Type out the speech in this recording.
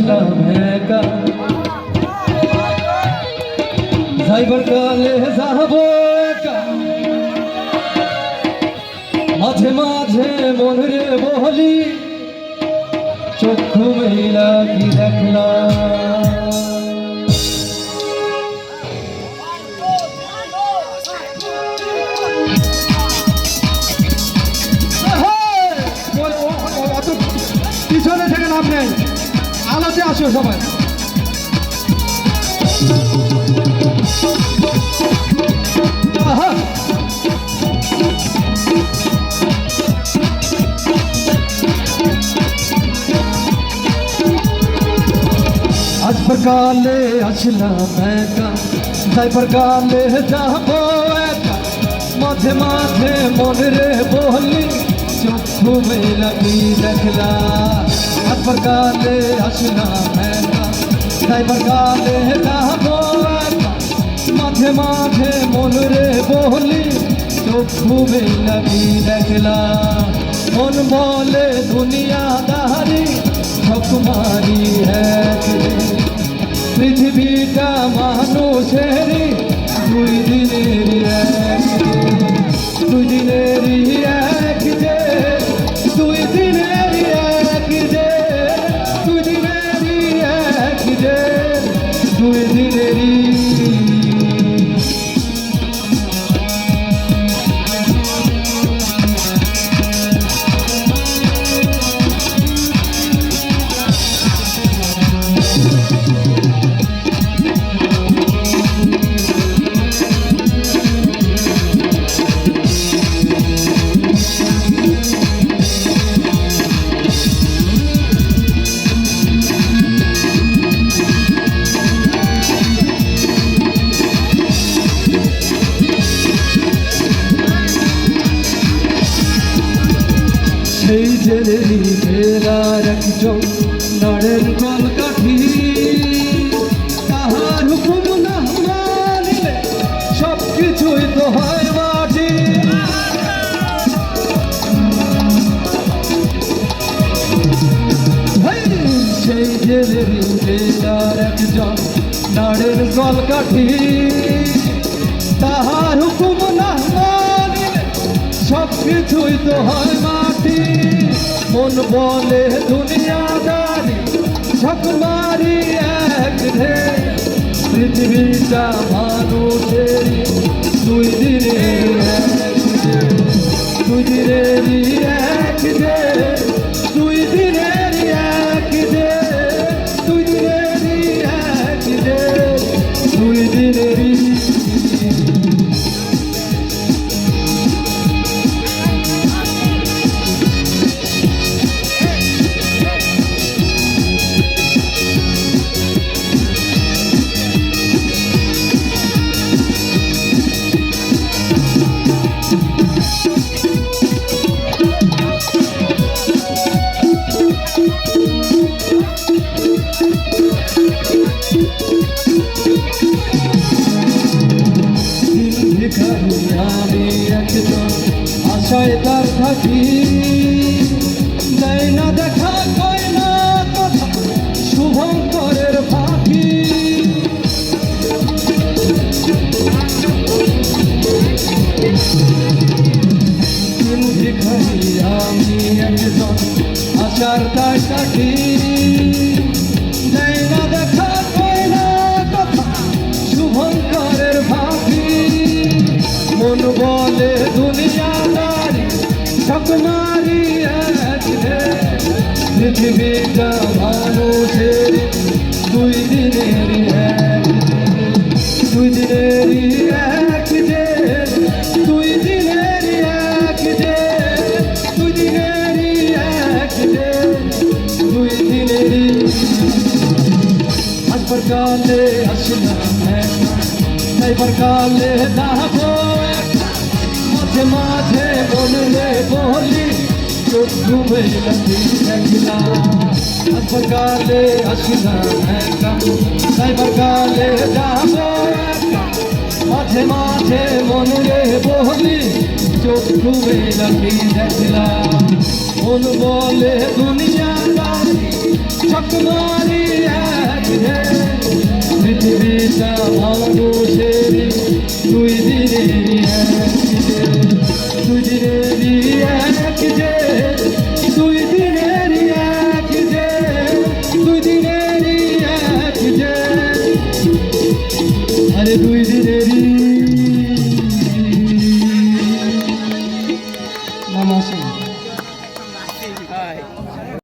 আসলাম একা, যাইবার কালে যাবো একা। মাঝে মাঝে মনে বলি চক্ষু মেলা কি দেখলাম। পিছনে থেকে নাম নেই, আলোতে আসো সবাই। আজ কালে আসলাম একা, যাইবার কালে যাবো একা। মাঝে মাঝে মনে রে বলি চক্ষু মেলা কি দেখলাম। আজ কালে আসলাম একা, যাইবার কালে যাবো একা। মাঝে মাঝে মনে রে বলি চক্ষু মেলা কি দেখলাম। মন বলে দুনিয়াদারি ঠকমারি এক, পৃথিবীটা মানুষেরই দুই দিনেরই এক, দুই দিনেরই এক যে, দুই দিনেরই এক যে, দুই দিনেরই এক যে, দুই দিনেরই। সেই জেলেরই ফেরার একজন নড়েন কলকাঠি, তাহার হুকুম না মানিলে সব কিছুই তো হয় মাটি। সেই জেলেরই ফেরার একজন নড়েন কলকাঠি, তাহার হুকুম না মানিলে সব কিছুই তো হয় মাটি। মন বলে দুনিয়াদারি ঠকমারি এক রে, পৃথিবীটা মানুষেরই দুই দিনের এক যে, দুই দিনেরই এক যে, দুই দিনেরই এক যে, দুই দিনেরই এক যে, দুই দিনেরই। আমি একজন আশায় তার থাকি, দেয় না দেখা কয় না কথা শুভঙ্করের ফাঁকি। আমি একজন আশার তার থাকি, দেয় না দেখা কয় না কথা শুভঙ্করের ফাঁকি। মন বলে দুনিয়াদারি ঠকমারি এক রে, পৃথিবীটা মানুষের দুই দিনেরই এক, দুই দিনেরই এক যে, দুই দিনেরই এক যে, দুই দিনেরই এক যে, দুই দিনেরই। আসবার কালে আসলাম একা, যাইবার কালে যাবো একা। মাঝে মাঝে মনে বলি চক্ষু মেলা কি দেখলাম। আসবার কালে আসলাম একা, যাইবার কালে যাবো একা। মাঝে মাঝে মনে বলি চক্ষু মেলা কি দেখলাম। মন বলে দুনিয়াদারি ঠকমারি ভালোবাসা মানুষের দুই দিনেরই এক যে